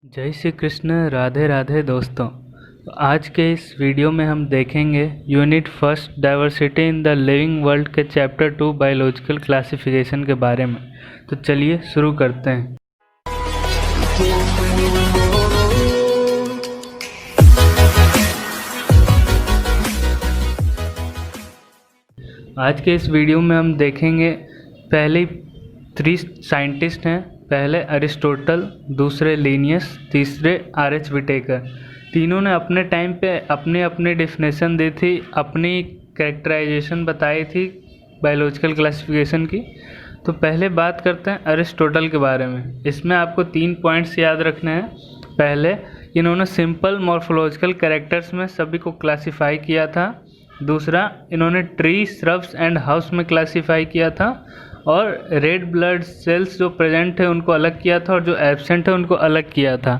जय श्री कृष्ण। राधे राधे दोस्तों। तो आज के इस वीडियो में हम देखेंगे unit first diversity in the living world के चैप्टर 2 बायोलॉजिकल क्लासिफिकेशन के बारे में। तो चलिए शुरू करते हैं। आज के इस वीडियो में हम देखेंगे पहले 3 साइंटिस्ट हैं। पहले अरिस्टोटल, दूसरे लीनियस, तीसरे आर.एच. विटेकर। तीनों ने अपने टाइम पे अपनी अपनी डेफिनेशन दी थी, अपनी कैरेक्टराइजेशन बताई थी बायोलॉजिकल क्लासिफिकेशन की। तो पहले बात करते हैं अरिस्टोटल के बारे में। इसमें आपको 3 पॉइंट्स याद रखने हैं। पहले, इन्होंने सिंपल मॉर्फोलॉजिकल कैरेक्टर्स में सभी को क्लासीफाई किया था। दूसरा, इन्होंने ट्री, श्रब्स एंड हाउस में क्लासीफाई किया था। और रेड ब्लड सेल्स जो प्रेजेंट है उनको अलग किया था और जो एब्सेंट है उनको अलग किया था।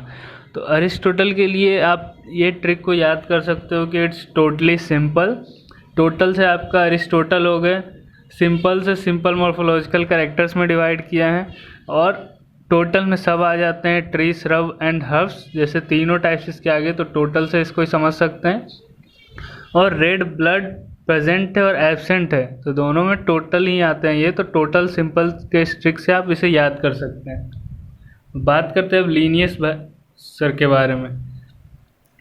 तो अरिस्टोटल के लिए आप ये ट्रिक को याद कर सकते हो कि इट्स टोटली सिंपल। टोटल से आपका अरिस्टोटल हो गए, सिंपल से सिंपल मॉर्फोलॉजिकल कैरेक्टर्स में डिवाइड किया है, और टोटल में सब आ जाते हैं, ट्री, श्रब एंड हर्ब्स जैसे तीनों टाइप्स इसके आगे। तो टोटल से इसको ही समझ सकते हैं। और रेड ब्लड प्रेजेंट है और एब्सेंट है, तो दोनों में टोटल ही आते हैं ये। तो टोटल सिंपल के ट्रिक से आप इसे याद कर सकते हैं। बात करते हैं अब लीनियस सर के बारे में।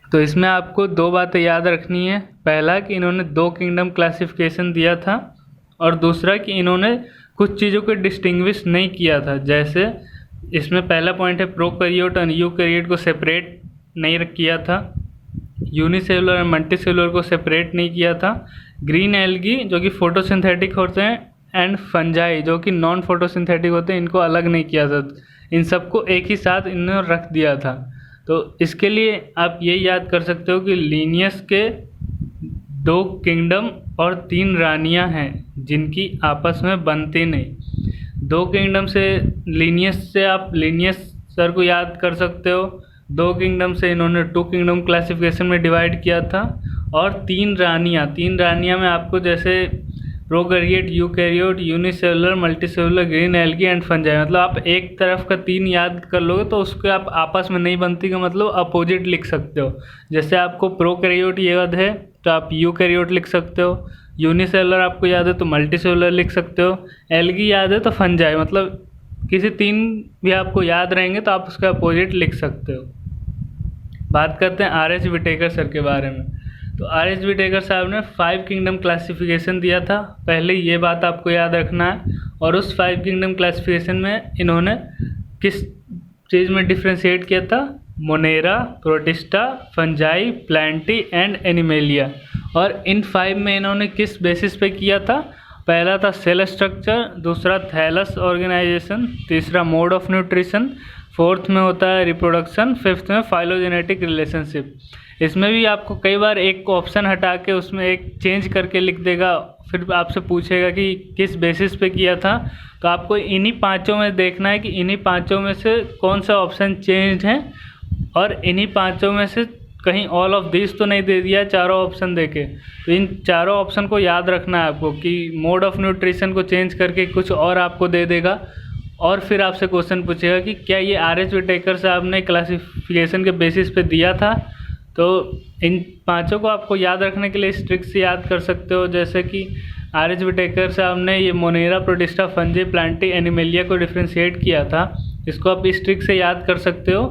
तो इसमें आपको 2 बातें याद रखनी है। पहला कि इन्होंने 2 किंगडम क्लासिफिकेशन दिया था, और दूसरा कि इन्होंने कुछ चीज़ों को डिस्टिंग्विश नहीं किया था। जैसे इसमें पहला पॉइंट है प्रोकैरियोट और यूकैरियोट को सेपरेट नहीं किया था, यूनिसेलुलर और मल्टीसेलुलर को सेपरेट नहीं किया था, ग्रीन एल्गी जो कि फोटोसिंथेटिक होते हैं एंड फंजाई जो कि नॉन फोटोसिंथेटिक होते हैं, इनको अलग नहीं किया था। इन सबको एक ही साथ इन्होंने रख दिया था। तो इसके लिए आप ये याद कर सकते हो कि लीनियस के 2 किंगडम और 3 रानियां हैं जिनकी आपस में बनती नहीं। 2 किंगडम से लीनियस से आप लीनियस सर को याद कर सकते हो। 2 किंगडम से इन्होंने 2 किंगडम क्लासिफिकेशन में डिवाइड किया था। और 3 रानियां में आपको जैसे prokaryote, eukaryote, unicellular, multicellular, green algae and fungi, मतलब आप एक तरफ का 3 याद कर लोगे तो उसको आप आपस में नहीं बनती का मतलब अपोजिट लिख सकते हो। जैसे आपको प्रोकैरियोट याद है तो आप यूकैरियोट लिख सकते हो, यूनिसेलुलर आपको याद है तो मल्टीसेलुलर लिख सकते हो, एल्गी याद है तो फंजाई, मतलब किसी 3 भी आपको याद रहेंगे तो आप उसका अपोजिट लिख सकते हो। बात करते हैं आर.एच. विटेकर सर के बारे में। तो आर.एच. विटेकर साहब ने 5 किंगडम क्लासिफिकेशन दिया था। पहले ये बात आपको याद रखना है। और उस 5 किंगडम क्लासिफिकेशन में इन्होंने किस चीज़ में डिफ्रेंशिएट किया था? Monera, protista, fungi, Plantae and animalia. और इन 5 में इन्होंने किस बेसिस पे किया था? पहला था सेल स्ट्रक्चर, दूसरा थैलस ऑर्गेनाइजेशन, तीसरा मोड ऑफ न्यूट्रिशन, फोर्थ में होता है रिप्रोडक्शन, फिफ्थ में फाइलोजेनेटिक रिलेशनशिप। इसमें भी आपको कई बार एक ऑप्शन हटा के उसमें एक चेंज करके लिख देगा, फिर आपसे पूछेगा कि किस बेसिस पे किया था। तो आपको इन्हीं 5 में देखना है कि इन्हीं 5 में से कौन सा ऑप्शन चेंज है, और इन्हीं 5 में से कहीं ऑल ऑफ दिस तो नहीं दे दिया चारों ऑप्शन देके। तो इन चारों ऑप्शन को याद रखना है आपको कि मोड ऑफ न्यूट्रिशन को चेंज करके कुछ और आपको दे देगा, और फिर आपसे क्वेश्चन पूछेगा कि क्या ये आर.एच. विटेकर साहब ने क्लासिफिकेशन के बेसिस पे दिया था। तो इन 5 को आपको याद रखने के लिए इस ट्रिक से याद कर सकते हो। जैसे कि आर.एच. विटेकर साहब ने ये Monera, protista, fungi, Plantae, animalia को डिफ्रेंशिएट किया था। इसको आप इस ट्रिक से याद कर सकते हो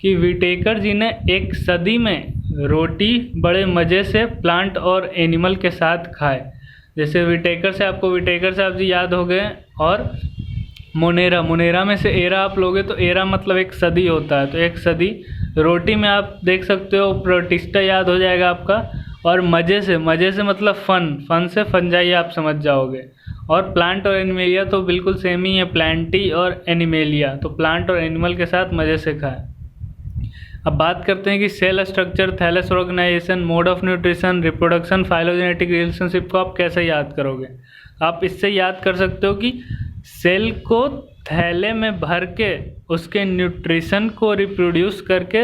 कि विटेकर जी ने 1 सदी में रोटी बड़े मज़े से प्लांट और एनिमल के साथ खाए। जैसे विटेकर से आपको विटेकर साहब जी याद हो गए। और मोनेरा में से एरा आप लोगे तो एरा मतलब 1 सदी होता है, तो 1 सदी। रोटी में आप देख सकते हो प्रोटिस्टा याद हो जाएगा आपका। और मज़े से मतलब फन से फंजाई आप समझ जाओगे। और प्लांट और एनिमेलिया तो बिल्कुल सेम ही है, प्लांटी और एनिमेलिया, तो प्लांट और एनिमल के साथ मज़े से खाए। अब बात करते हैं कि cell structure, thallus organisation, mode of nutrition, reproduction, phylogenetic relationship को आप कैसे याद करोगे? आप इससे याद कर सकते हो कि सेल को थैले में भर के उसके न्यूट्रिशन को रिप्रोड्यूस करके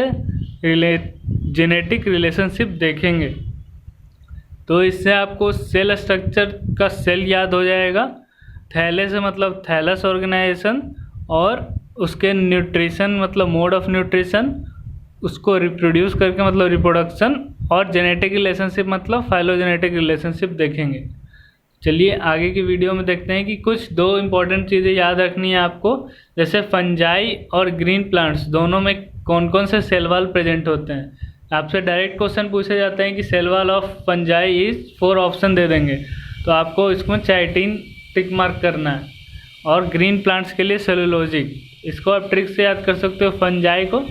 जेनेटिक रिलेशनशिप देखेंगे। तो इससे आपको सेल स्ट्रक्चर का सेल याद हो जाएगा। थैले से मतलब थैलस ऑर्गेनाइजेशन, और उसके न्यूट्रिशन मतलब मोड ऑफ न्यूट्रिशन, उसको रिप्रोड्यूस करके मतलब रिप्रोडक्शन, और जेनेटिक रिलेशनशिप मतलब फाइलोजेनेटिक रिलेशनशिप देखेंगे। चलिए आगे की वीडियो में देखते हैं कि कुछ दो इम्पॉर्टेंट चीज़ें याद रखनी है आपको, जैसे फंजाई और ग्रीन प्लांट्स दोनों में कौन कौन से सेल वॉल प्रेजेंट होते हैं। आपसे डायरेक्ट क्वेश्चन पूछे जाते हैं कि cell wall of fungi is 4 option दे देंगे, तो आपको इसमें चाइटिन टिक मार्क करना है, और ग्रीन प्लांट्स के लिए सेलुलोजिक। इसको आप ट्रिक से याद कर सकते हो फंजाई को,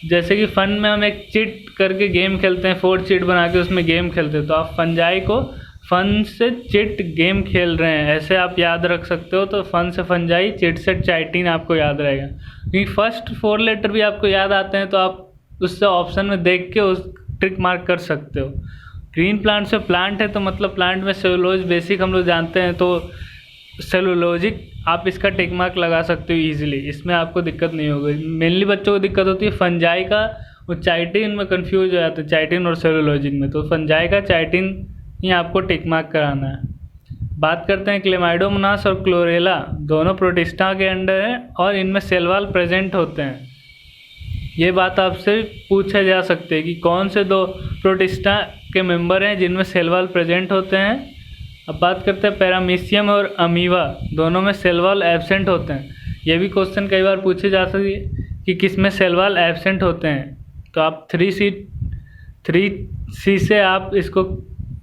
जैसे कि फन में हम एक चिट करके गेम खेलते हैं, 4 चिट बना के उसमें गेम खेलते हैं, तो आप फंजाई को फन से चिट गेम खेल रहे हैं ऐसे आप याद रख सकते हो। तो फन से फंजाई, चिट से चाइटिन आपको याद रहेगा, क्योंकि फर्स्ट 4 लेटर भी आपको याद आते हैं, तो आप उससे ऑप्शन में देख के उस ट्रिक मार्क कर सकते हो। ग्रीन प्लांट से प्लांट है तो मतलब प्लांट में सेलुलोज बेसिक हम लोग जानते हैं, तो सेलुलोजिक आप इसका टिक मार्क लगा सकते हो इजीली, इसमें आपको दिक्कत नहीं होगी। मेनली बच्चों को दिक्कत होती है फंजाई का, वो चाइटिन में कंफ्यूज हो जाते हैं, चाइटिन और सेलुलोजिक में, तो फंजाई का चाइटिन ही आपको टिक मार्क कराना है। बात करते हैं क्लेमाइडोमोनास और क्लोरेला, दोनों प्रोटिस्टा के अंडर हैं और इनमें सेल वॉल प्रेजेंट होते हैं। ये बात आपसे पूछा जा सकती है कि कौन से 2 प्रोटिस्टा के मेंबर हैं जिनमें सेल वॉल प्रेजेंट होते हैं। अब बात करते हैं पैरामीशियम और अमीबा, दोनों में सेल वॉल एब्सेंट होते हैं। ये भी क्वेश्चन कई बार पूछे जा सकती है कि किस में सेल वॉल एब्सेंट होते हैं, तो आप 3C से आप इसको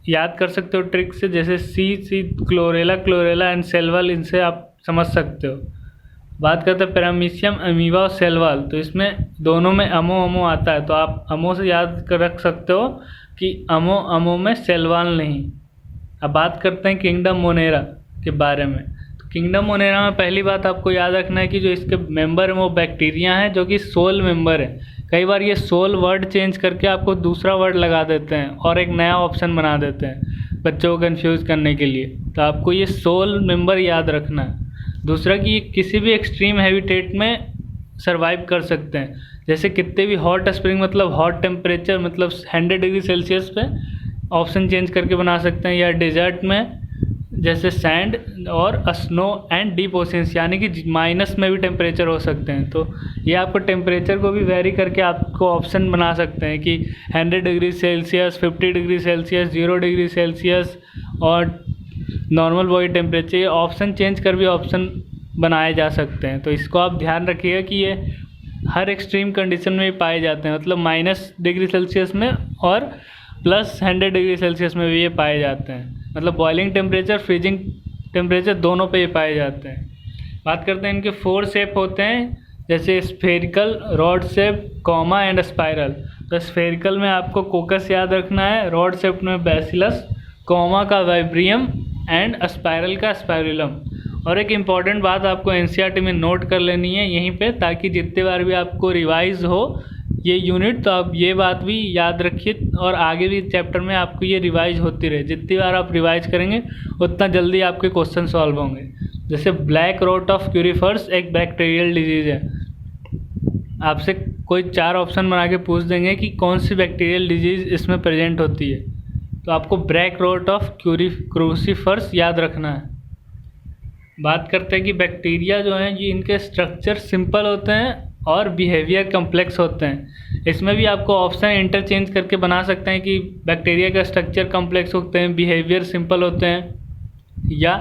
याद कर सकते हो ट्रिक से, जैसे सी क्लोरेला एंड सेल वॉल, इनसे आप समझ सकते हो। बात करते हैं पैरामीशियम, अमीबा और सेल वॉल, तो इसमें दोनों में अमो आता है, तो आप अमो से याद कर रख सकते हो कि अमो में सेल वॉल नहीं। अब बात करते हैं किंगडम मोनेरा के बारे में, तो किंगडम मोनेरा में पहली बात आपको याद रखना है कि जो इसके मेंबर हैं वो बैक्टीरिया हैं जो कि सोल मेंबर है। कई बार ये सोल वर्ड चेंज करके आपको दूसरा वर्ड लगा देते हैं और एक नया ऑप्शन बना देते हैं बच्चों को कंफ्यूज करने के लिए, तो आपको ये सोल मेंबर याद रखना है। दूसरा कि ये किसी भी एक्सट्रीम हैबिटेट में सरवाइव कर सकते हैं, जैसे कितने भी हॉट स्प्रिंग मतलब हॉट टेम्परेचर मतलब 100 डिग्री सेल्सियस पे ऑप्शन चेंज करके बना सकते हैं, या डेजर्ट में जैसे सैंड और स्नो एंड डीप ओशंस, यानी कि माइनस में भी टेम्परेचर हो सकते हैं। तो ये आपको टेम्परेचर को भी वेरी करके आपको ऑप्शन बना सकते हैं कि 100 degree Celsius, 50 degree Celsius, 0 degree Celsius और नॉर्मल बॉडी टेम्परेचर, ये ऑप्शन चेंज कर भी ऑप्शन बनाए जा सकते हैं। तो इसको आप ध्यान रखिएगा कि ये हर एक्सट्रीम कंडीशन में पाए जाते हैं, मतलब -डिग्री सेल्सियस में और +100 डिग्री सेल्सियस में भी ये पाए जाते हैं, मतलब बॉइलिंग टेम्परेचर, फ्रीजिंग टेम्परेचर दोनों पे ये पाए जाते हैं। बात करते हैं इनके 4 शेप होते हैं, जैसे spherical, rod shape, comma and spiral. तो स्फेरिकल में आपको कोकस याद रखना है, रॉड शेप में बैसिलस, कॉमा का वाइब्रियम एंड स्पाइरल का स्पाइरुलम। और एक इम्पॉर्टेंट बात आपको एनसीईआरटी में नोट कर लेनी है यहीं पे, ताकि जितने बार भी आपको रिवाइज हो ये यूनिट, तो आप ये बात भी याद रखिए और आगे भी चैप्टर में आपको ये रिवाइज होती रहे। जितनी बार आप रिवाइज करेंगे उतना जल्दी आपके क्वेश्चन सॉल्व होंगे। जैसे ब्लैक रोट ऑफ क्यूरीफर्स एक बैक्टीरियल डिजीज़ है, आपसे कोई 4 ऑप्शन बना के पूछ देंगे कि कौन सी बैक्टीरियल डिजीज़ इसमें प्रेजेंट होती है, तो आपको ब्लैक रोट ऑफ क्रूसीफर्स याद रखना है। बात करते हैं कि बैक्टीरिया जो हैं ये इनके स्ट्रक्चर सिंपल होते हैं और बिहेवियर कम्प्लेक्स होते हैं। इसमें भी आपको ऑप्शन इंटरचेंज करके बना सकते हैं कि बैक्टीरिया का स्ट्रक्चर कम्प्लेक्स होते हैं, बिहेवियर सिंपल होते हैं, या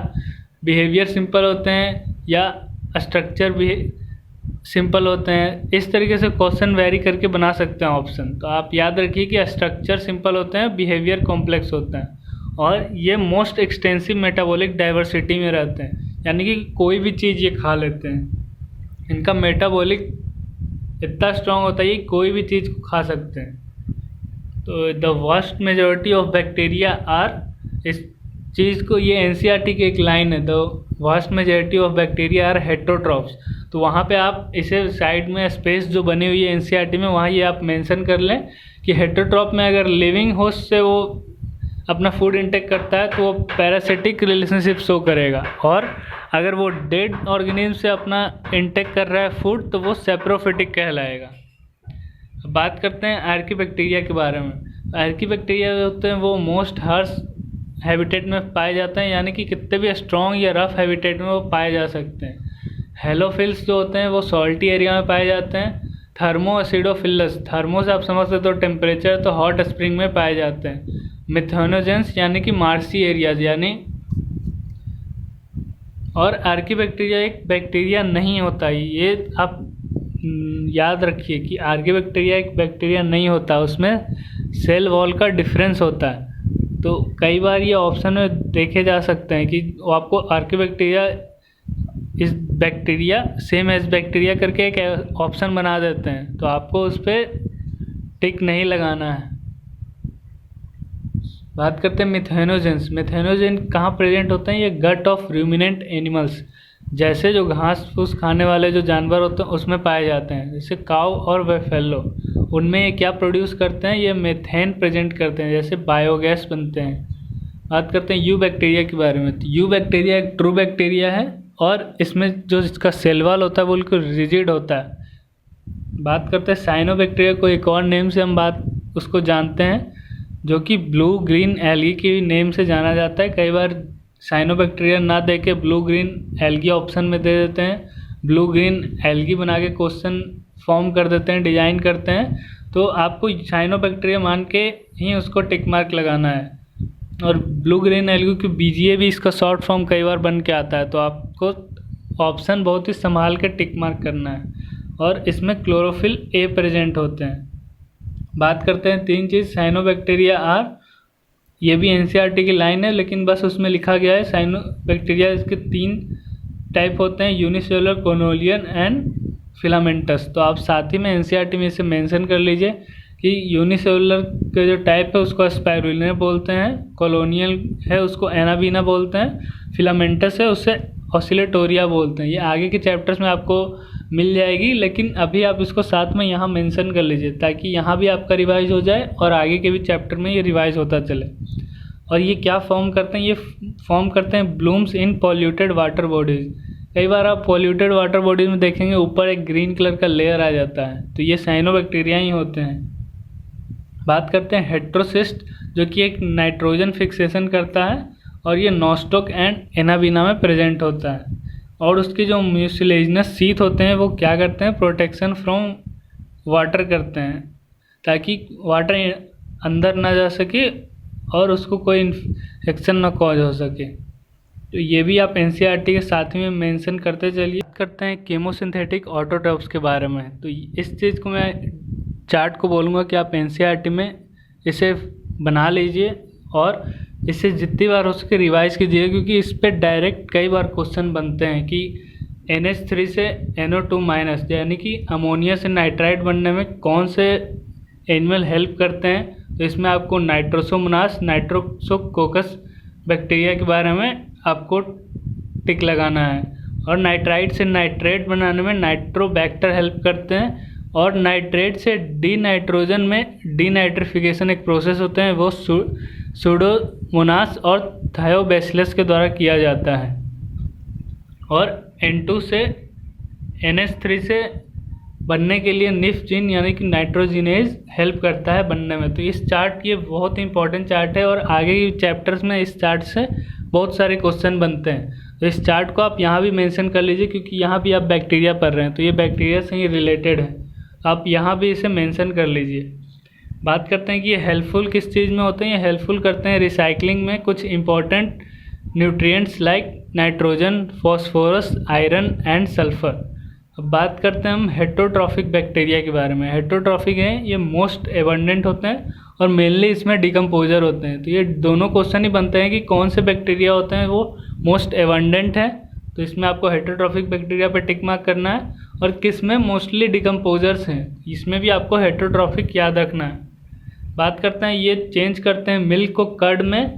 बिहेवियर सिंपल होते हैं या स्ट्रक्चर भी सिंपल होते हैं। इस तरीके से क्वेश्चन वेरी करके बना सकते हैं ऑप्शन। तो आप याद रखिए कि स्ट्रक्चर सिंपल होते हैं, बिहेवियर कॉम्प्लेक्स होते हैं, और ये मोस्ट एक्सटेंसिव मेटाबॉलिक डाइवर्सिटी में रहते हैं, यानी कि कोई भी चीज़ ये खा लेते हैं। इनका मेटाबॉलिक इतना स्ट्रॉन्ग होता है कि कोई भी चीज़ को खा सकते हैं। तो the vast majority of bacteria are, इस चीज़ को ये एनसीईआरटी की एक लाइन है, the vast majority of bacteria are heterotrophs. तो वहाँ पे आप इसे साइड में स्पेस जो बनी हुई है एनसीईआरटी में, वहाँ ये आप मेंशन कर लें कि हेटरोट्रॉफ में अगर लिविंग होस्ट से वो अपना फूड इंटेक करता है तो वो पैरासिटिक रिलेशनशिप शो करेगा, और अगर वो डेड ऑर्गेनिज्म से अपना इंटेक कर रहा है फूड तो वो सेप्रोफिटिक कहलाएगा। अब बात करते हैं आर्कीबैक्टीरिया के बारे में। आर्कीबैक्टीरिया जो होते हैं वो मोस्ट हार्श हैबिटेट में पाए जाते हैं, यानी कि कितने भी स्ट्रॉन्ग या रफ हैबिटेट में वो पाए जा सकते हैं। हेलोफिल्स जो होते हैं वो सॉल्टी एरिया में पाए जाते हैं। थर्मो एसिडोफिलस, थर्मो से आप समझ सकते हो टेम्परेचर, तो हॉट स्प्रिंग में पाए जाते हैं। मिथेनोजेंस यानी कि मार्सी एरियाज यानी, और आर्कीबैक्टीरिया एक बैक्टीरिया नहीं होता, ये आप याद रखिए कि आर्कीबैक्टीरिया एक बैक्टीरिया नहीं होता, उसमें सेल वॉल का डिफरेंस होता है। तो कई बार ये ऑप्शन में देखे जा सकते हैं कि वो आपको आर्कीबैक्टीरिया इस बैक्टीरिया सेम एज बैक्टीरिया करके एक ऑप्शन बना देते हैं, तो आपको उस पर टिक नहीं लगाना है। बात करते हैं मिथेनोजेंस। मिथेनोजेन कहाँ प्रेजेंट होते हैं? ये गट ऑफ रूमिनेंट एनिमल्स, जैसे जो घास फूस खाने वाले जो जानवर होते हैं उसमें पाए जाते हैं, जैसे काऊ और वेफेलो। उनमें ये क्या प्रोड्यूस करते हैं? ये मेथेन प्रेजेंट करते हैं, जैसे बायोगैस बनते हैं। बात करते हैं यू बैक्टीरिया के बारे में। तो यू बैक्टीरिया एक ट्रू बैक्टीरिया है और इसमें जो इसका सेल वॉल होता है वो बिल्कुल रिजिड होता है। बात करते हैं साइनोबैक्टीरिया को, एक और नेम से हम उसको जानते हैं, जो कि ब्लू ग्रीन एल्गी के नेम से जाना जाता है। कई बार साइनोबैक्टीरिया ना दे के ब्लू ग्रीन एल्गी ऑप्शन में दे देते हैं, ब्लू ग्रीन एल्गी बना के क्वेश्चन फॉर्म कर देते हैं, डिजाइन करते हैं, तो आपको साइनोबैक्टीरिया मान के ही उसको टिक मार्क लगाना है। और ब्लू ग्रीन एल्गी की बीजीए भी इसका शॉर्ट फॉर्म कई बार बन के आता है, तो आपको ऑप्शन बहुत ही संभाल के टिक मार्क करना है। और इसमें क्लोरोफिल ए प्रेजेंट होते हैं। बात करते हैं तीन चीज़, साइनोबैक्टीरिया आर, ये भी एनसीईआरटी की लाइन है, लेकिन बस उसमें लिखा गया है साइनोबैक्टीरिया इसके 3 टाइप होते हैं, यूनिसेलुलर, कोलोनियल एंड फिलामेंटस। तो आप साथ ही में एनसीईआरटी में इसे मेंशन कर लीजिए कि यूनिसेलुलर के जो टाइप है उसको स्पाइरुलिना बोलते हैं, कॉलोनियल है उसको एनाबीना बोलते हैं, फिलामेंटस है उससे ऑसिलेटोरिया बोलते हैं। ये आगे के चैप्टर्स में आपको मिल जाएगी, लेकिन अभी आप इसको साथ में यहाँ मेंशन कर लीजिए ताकि यहाँ भी आपका रिवाइज हो जाए और आगे के भी चैप्टर में ये रिवाइज होता चले। और ये क्या फॉर्म करते हैं? ये फॉर्म करते हैं blooms in polluted water bodies. कई बार आप पॉल्यूटेड वाटर बॉडीज़ में देखेंगे ऊपर एक ग्रीन कलर का लेयर आ जाता है, तो ये साइनोबैक्टीरिया ही होते हैं। बात करते हैं हेट्रोसिस्ट, जो कि एक नाइट्रोजन फिक्सेशन करता है और ये नॉस्टॉक एंड एनाबीना में प्रेजेंट होता है। और उसके जो म्यूसिलेजिनस सीथ होते हैं वो क्या करते हैं? प्रोटेक्शन फ्रॉम वाटर करते हैं, ताकि वाटर अंदर ना जा सके और उसको कोई इन्फेक्शन ना कॉज हो सके। तो ये भी आप एनसीईआरटी के साथ में मेंशन करते चलिए। करते हैं केमोसिंथेटिक ऑटोट्रोप्स के बारे में। तो इस चीज़ को मैं चार्ट को बोलूँगा कि आप एनसीईआरटी में इसे बना लीजिए और इसे जितनी बार हो सके रिवाइज कीजिए, क्योंकि इस पे डायरेक्ट कई बार क्वेश्चन बनते हैं कि NH3 से NO2 माइनस यानी कि अमोनिया से नाइट्राइट बनने में कौन से एनिमल हेल्प करते हैं। तो इसमें आपको नाइट्रोसोमोनास, नाइट्रोसोकोकस बैक्टीरिया के बारे में आपको टिक लगाना है। और नाइट्राइट से नाइट्रेट बनाने में नाइट्रोबैक्टर हेल्प करते हैं। और नाइट्रेट से डीनाइट्रोजन में डीनाइट्रिफिकेशन एक प्रोसेस होते हैं, वो सूडोमोनास और थायोबैसिलस के द्वारा किया जाता है। और N2 से NH3 से बनने के लिए निफ जीन यानी कि नाइट्रोजिनेज हेल्प करता है बनने में। तो इस चार्ट, ये बहुत ही इंपॉर्टेंट चार्ट है और आगे के चैप्टर्स में इस चार्ट से बहुत सारे क्वेश्चन बनते हैं। तो इस चार्ट को आप यहाँ भी मेंशन कर लीजिए, क्योंकि यहाँ भी आप बैक्टीरिया पढ़ रहे हैं तो ये बैक्टीरिया से ही रिलेटेड है, आप यहाँ भी इसे मेंशन कर लीजिए। बात करते हैं कि ये हेल्पफुल किस चीज़ में होते हैं। ये हेल्पफुल करते हैं रिसाइकलिंग में कुछ important nutrients like nitrogen, phosphorus, iron and sulphur. अब बात करते हैं हम हेटरोट्रॉफिक बैक्टीरिया के बारे में। हेटरोट्रॉफिक हैं, ये मोस्ट एबंडेंट होते हैं और मेनली इसमें डिकम्पोजर होते हैं। तो ये दोनों क्वेश्चन ही बनते हैं कि कौन से बैक्टीरिया होते हैं वो मोस्ट एबंडेंट है, तो इसमें आपको हेटरोट्रॉफिक बैक्टीरिया पर टिक मार्क करना है। और किस में मोस्टली डिकम्पोजर्स हैं, इसमें भी आपको हेटरोट्रॉफिक याद रखना है। बात करते हैं ये चेंज करते हैं मिल्क को कर्ड में,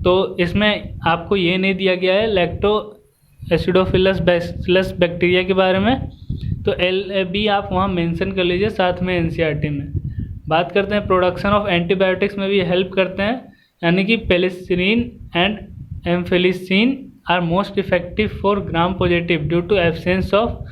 तो इसमें आपको ये नहीं दिया गया है लैक्टो एसिडोफिलस बैसिलस बैक्टीरिया के बारे में, तो LB आप वहाँ मेंशन कर लीजिए साथ में एनसीईआरटी में। बात करते हैं प्रोडक्शन ऑफ एंटीबायोटिक्स में भी हेल्प करते हैं, यानी कि penicillin and ampicillin are most effective for gram positive due to absence of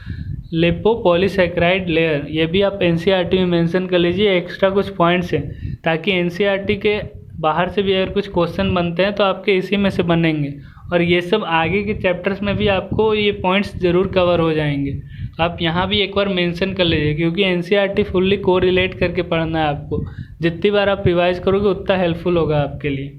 lipopolysaccharide layer. ये भी आप एनसीईआरटी में मेंशन कर लीजिए एक्स्ट्रा कुछ पॉइंट्स हैं, ताकि एनसीईआरटी के बाहर से भी अगर कुछ क्वेश्चन बनते हैं तो आपके इसी में से बनेंगे और ये सब आगे के चैप्टर्स में भी आपको ये पॉइंट्स ज़रूर कवर हो जाएंगे। आप यहाँ भी एक बार मेंशन कर लीजिए, क्योंकि एनसीईआरटी फुल्ली को रिलेट करके पढ़ना है आपको। जितनी बार आप रिवाइज करोगे उतना हेल्पफुल होगा आपके लिए।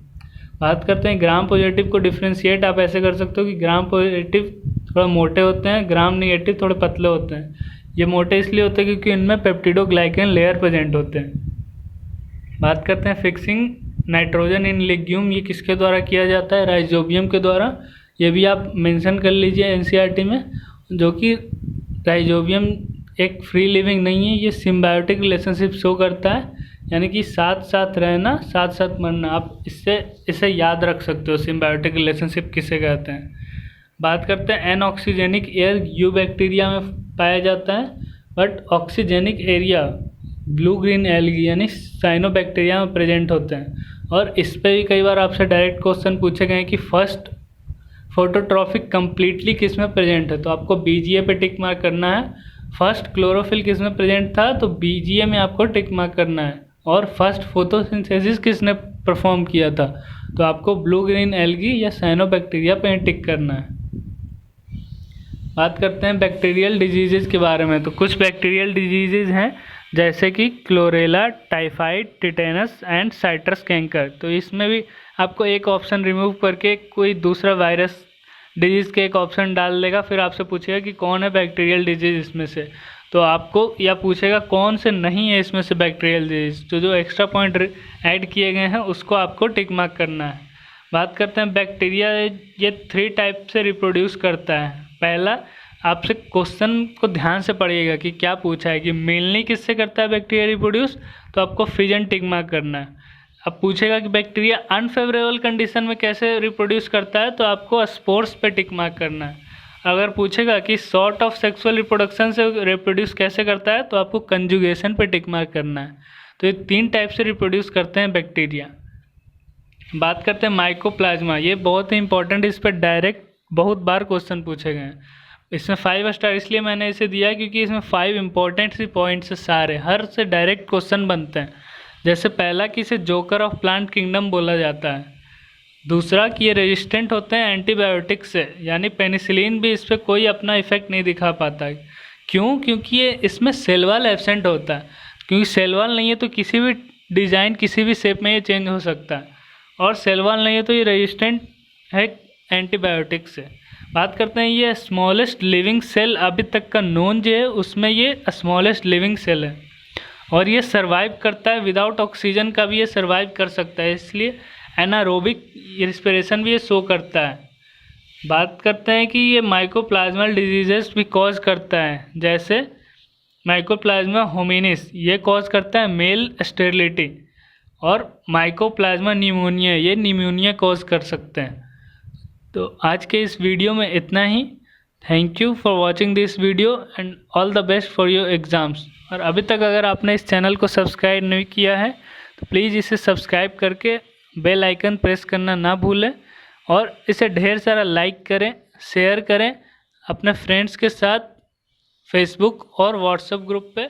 बात करते हैं ग्राम पॉजिटिव को डिफ्रेंशिएट आप ऐसे कर सकते हो कि ग्राम पॉजिटिव थोड़ा मोटे होते हैं, ग्राम नेगेटिव थोड़े पतले होते हैं। ये मोटे इसलिए होते हैं क्योंकि इनमें पेप्टिडोग्लाइकन लेयर प्रेजेंट होते हैं। बात करते हैं फिक्सिंग नाइट्रोजन इन लेग्यूम, ये किसके द्वारा किया जाता है? राइजोबियम के द्वारा। ये भी आप मेंशन कर लीजिए एनसीईआरटी में, जो कि राइजोबियम एक फ्री लिविंग नहीं है, ये सिम्बायोटिक रिलेशनशिप शो करता है, यानी कि साथ साथ रहना साथ साथ मरना। आप इसे याद रख सकते हो, सिम्बायोटिक रिलेशनशिप किसे कहते हैं। बात करते हैं एनऑक्सीजेनिक एयर यू बैक्टीरिया में पाया जाता है, but oxygenic area blue green algae यानी साइनोबैक्टीरिया में प्रेजेंट होते हैं। और इस पे भी कई बार आपसे डायरेक्ट क्वेश्चन पूछे गए हैं कि फर्स्ट फोटोट्रॉफिक कंप्लीटली किस में प्रेजेंट है, तो आपको बीजीए पे टिक मार्क करना है। फर्स्ट क्लोरोफिल किस में प्रेजेंट था, तो बीजीए में आपको टिक मार्क करना है। और फर्स्ट फोटोसिंथेसिस किसने परफॉर्म किया था, तो आपको ब्लू ग्रीन एल्गी या साइनोबैक्टीरिया पे टिक करना है। बात करते हैं बैक्टीरियल डिजीजेज के बारे में। तो कुछ बैक्टीरियल डिजीजेज हैं जैसे कि chlorella, typhoid, tetanus and citrus canker. तो इसमें भी आपको एक ऑप्शन रिमूव करके कोई दूसरा वायरस डिजीज़ के एक ऑप्शन डाल देगा, फिर आपसे पूछेगा कि कौन है बैक्टीरियल डिजीज़ इसमें से, तो आपको या पूछेगा कौन से नहीं है इसमें से बैक्टीरियल डिजीज़। तो जो एक्स्ट्रा पॉइंट ऐड किए गए हैं उसको आपको टिक मार्क करना है। बात करते हैं बैक्टीरिया, ये 3 टाइप से रिप्रोड्यूस करता है। पहला, आपसे क्वेश्चन को ध्यान से पढ़िएगा कि क्या पूछा है कि मेनली किससे करता है बैक्टीरिया रिप्रोड्यूस, तो आपको फिजन टिक मार्क करना है। अब पूछेगा कि बैक्टीरिया अनफेवरेबल कंडीशन में कैसे रिप्रोड्यूस करता है, तो आपको स्पोर्स पे टिक मार्क करना है। अगर पूछेगा कि सॉर्ट ऑफ सेक्सुअल रिप्रोडक्शन से रिप्रोड्यूस कैसे करता है, तो आपको कंजुगेशन पे टिक मार्क करना है। तो ये 3 टाइप से रिप्रोड्यूस करते हैं बैक्टीरिया। बात करते हैं माइकोप्लाज्मा, ये बहुत ही इंपॉर्टेंट, इस पर डायरेक्ट बहुत बार क्वेश्चन पूछे गए हैं। इसमें 5 स्टार इसलिए मैंने इसे दिया क्योंकि इसमें 5 इंपॉर्टेंट सी पॉइंट्स सारे हर से डायरेक्ट क्वेश्चन बनते हैं। जैसे पहला कि इसे जोकर ऑफ प्लांट किंगडम बोला जाता है। दूसरा कि ये रेजिस्टेंट होते हैं एंटीबायोटिक से, यानी पेनिसिलिन भी इस पर कोई अपना इफेक्ट नहीं दिखा पाता है। क्यों? क्योंकि ये इसमें सेल वॉल एब्सेंट होता है। क्योंकि सेल वॉल नहीं है तो किसी भी डिज़ाइन किसी भी शेप में ये चेंज हो सकता है, और सेल वॉल नहीं है तो ये रेजिस्टेंट है एंटीबायोटिक से। बात करते हैं ये स्मॉलेस्ट लिविंग सेल अभी तक का नोन जो है उसमें ये स्मॉलेस्ट लिविंग सेल है, और ये सर्वाइव करता है विदाउट ऑक्सीजन का भी ये सर्वाइव कर सकता है, इसलिए एनारोबिक रिस्पिरेशन भी ये शो करता है। बात करते हैं कि ये माइकोप्लाज्मल डिजीजेस भी कॉज करता है, जैसे माइकोप्लाज्मा होमिनिस ये कॉज करता है मेल स्टेरिलिटी, और माइकोप्लाज्मा न्यूमोनिया ये न्यूमोनिया कॉज कर सकते हैं। तो आज के इस वीडियो में इतना ही। Thank you for watching this video and all the best for your exams. और अभी तक अगर आपने इस चैनल को सब्सक्राइब नहीं किया है तो प्लीज़ इसे सब्सक्राइब करके बेल आइकन प्रेस करना ना भूलें, और इसे ढेर सारा लाइक करें, शेयर करें अपने फ्रेंड्स के साथ फेसबुक और व्हाट्सएप ग्रुप पे।